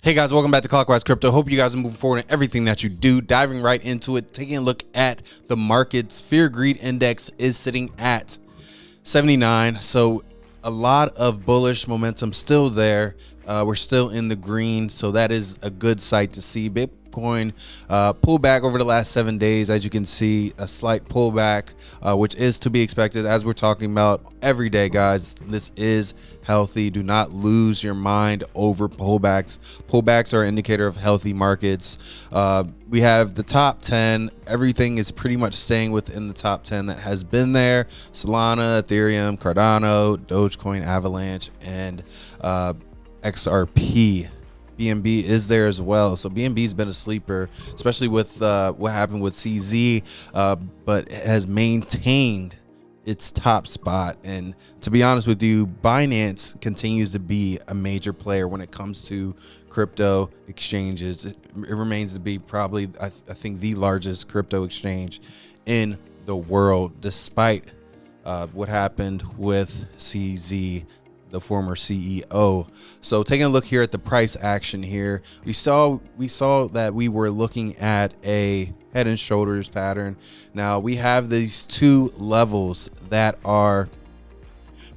Hey guys, welcome back to CLOCKWISE Crypto. Hope you guys are moving forward in everything that you do. Diving right into it, taking a look at the markets. Fear Greed Index is sitting at 79. So a lot of bullish momentum still there. We're still in the green, so that is a good sight to see. Bitcoin pull back over the last 7 days. As you can see, a slight pullback, which is to be expected, as we're talking about every day, guys. This is healthy. Do not lose your mind over pullbacks. Pullbacks are an indicator of healthy markets. We have the top 10. Everything is pretty much staying within the top 10 that has been there. Solana, Ethereum, Cardano, Dogecoin, Avalanche, and XRP. BNB is there as well. So BNB's been a sleeper, especially with what happened with CZ, but it has maintained its top spot. And to be honest with you, Binance continues to be a major player when it comes to crypto exchanges. It remains to be probably, I think, the largest crypto exchange in the world, despite what happened with CZ, the former CEO. So taking a look here at the price action here, we saw that we were looking at a head and shoulders pattern. Now we have these two levels that are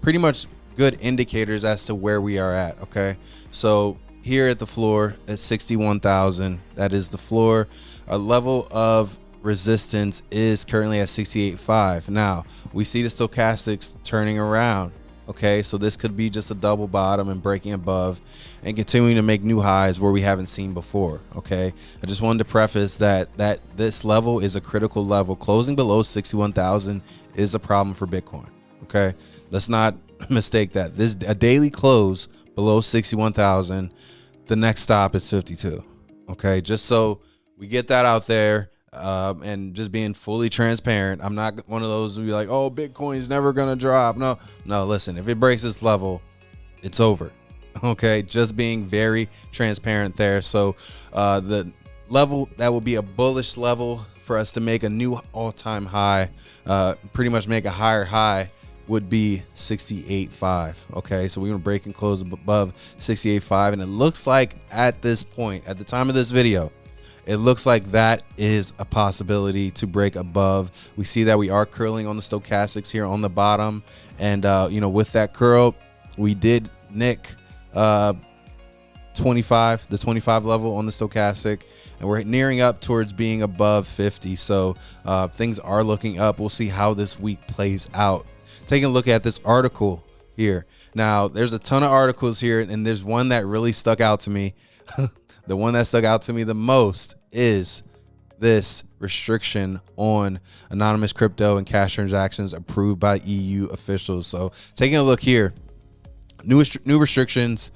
pretty much good indicators as to where we are at. Okay, so here at the floor at 61,000, that is the floor. A level of resistance is currently at 68.5. Now we see the stochastics turning around. Okay, so this could be just a double bottom and breaking above and continuing to make new highs where we haven't seen before. Okay, I just wanted to preface that this level is a critical level. Closing below 61,000 is a problem for Bitcoin. Okay, let's not mistake that. This a daily close below 61,000. The next stop is 52. Okay, just so we get that out there. And just being fully transparent. I'm not one of those who be like, oh, Bitcoin's never gonna drop. No, listen, if it breaks this level, it's over. Okay, just being very transparent there. So the level that will be a bullish level for us to make a new all-time high, pretty much make a higher high, would be 68.5. Okay, so we're gonna break and close above 68.5, and it looks like at this point, at the time of this video, it looks like that is a possibility to break above. We see that we are curling on the stochastics here on the bottom. And, with that curl, we did nick 25, the 25 level on the stochastic. And we're nearing up towards being above 50. So things are looking up. We'll see how this week plays out. Taking a look at this article here. Now, there's a ton of articles here, and there's one that really stuck out to me. The one that stuck out to me the most is this restriction on anonymous crypto and cash transactions approved by EU officials. So taking a look here, new restrictions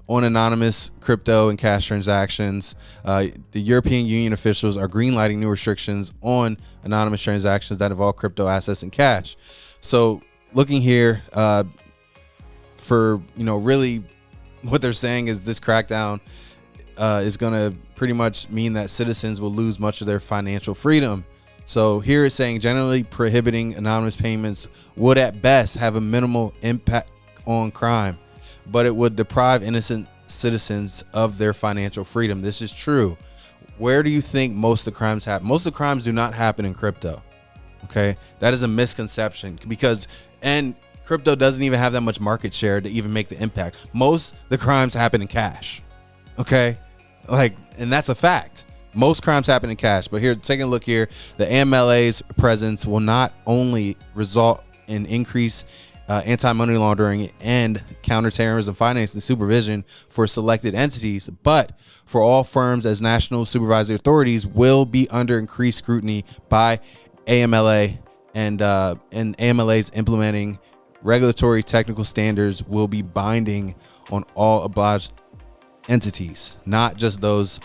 on anonymous crypto and cash transactions. The European Union officials are greenlighting new restrictions on anonymous transactions that involve crypto assets and cash. So looking here for, really what they're saying is this crackdown is going to pretty much mean that citizens will lose much of their financial freedom. So here it's saying generally prohibiting anonymous payments would at best have a minimal impact on crime, but it would deprive innocent citizens of their financial freedom. This is true. Where do you think most of the crimes happen? Most of the crimes do not happen in crypto. Okay, that is a misconception and crypto doesn't even have that much market share to even make the impact. Most of the crimes happen in cash. Okay, and that's a fact. Most crimes happen in cash. But here, taking a look here, the AMLA's presence will not only result in increased anti-money laundering and counterterrorism financing supervision for selected entities, but for all firms, as national supervisory authorities will be under increased scrutiny by AMLA, and AMLA's implementing regulatory technical standards will be binding on all obliged entities, not just those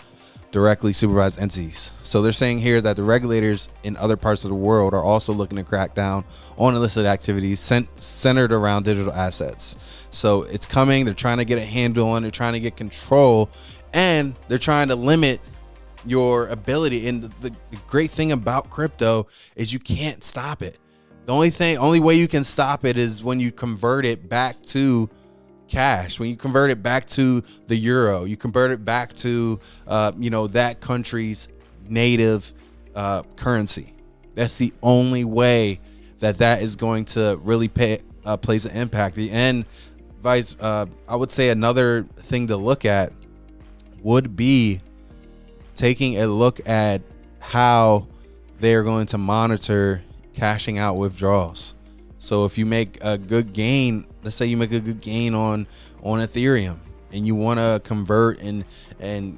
directly supervised entities. So they're saying here that the regulators in other parts of the world are also looking to crack down on illicit activities centered around digital assets. So it's coming. They're trying to get a handle on it, they're trying to get control, and they're trying to limit your ability. And the great thing about crypto is you can't stop it. The only way you can stop it is when you convert it back to cash, when you convert it back to the euro, you convert it back to that country's native currency. That's the only way that is going to really plays an impact. And I would say another thing to look at would be taking a look at how they're going to monitor cashing out withdrawals. So if you make a good gain, let's say you make a good gain on Ethereum, and you want to convert and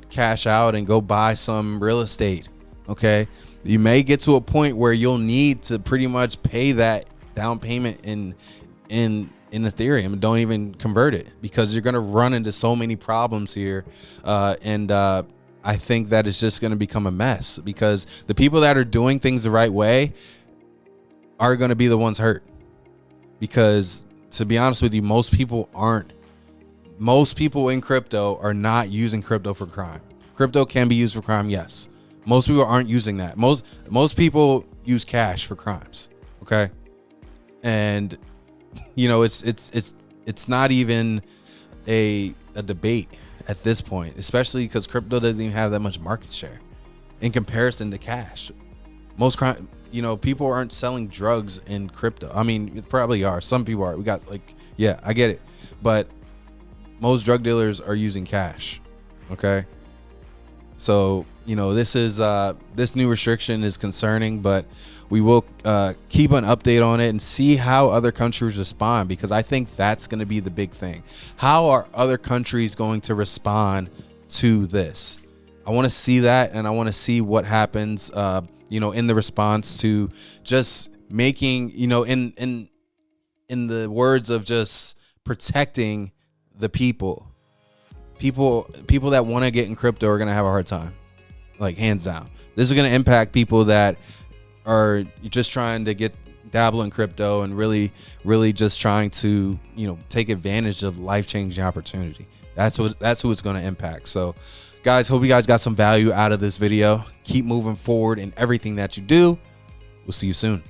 cash out and go buy some real estate, okay, you may get to a point where you'll need to pretty much pay that down payment in Ethereum and don't even convert it, because you're going to run into so many problems here. I think that it's just going to become a mess, because the people that are doing things the right way are going to be the ones hurt. Because to be honest with you, most people in crypto are not using crypto for crime. Crypto can be used for crime, yes. Most people aren't using that. Most people use cash for crimes. Okay. And it's not even a debate at this point, especially because crypto doesn't even have that much market share in comparison to cash. Most crime, people aren't selling drugs in crypto. I mean, it probably are. Some people are. I get it. But most drug dealers are using cash. Okay. So, this new restriction is concerning, but we will keep an update on it and see how other countries respond, because I think that's going to be the big thing. How are other countries going to respond to this? I want to see that, and I want to see what happens, in the response to just making, in the words of just protecting the people that want to get in crypto are going to have a hard time, like hands down. This is going to impact people that are just trying to dabble in crypto and really just trying to, take advantage of life-changing opportunity. That's who it's going to impact. So guys, hope you guys got some value out of this video. Keep moving forward in everything that you do. We'll see you soon.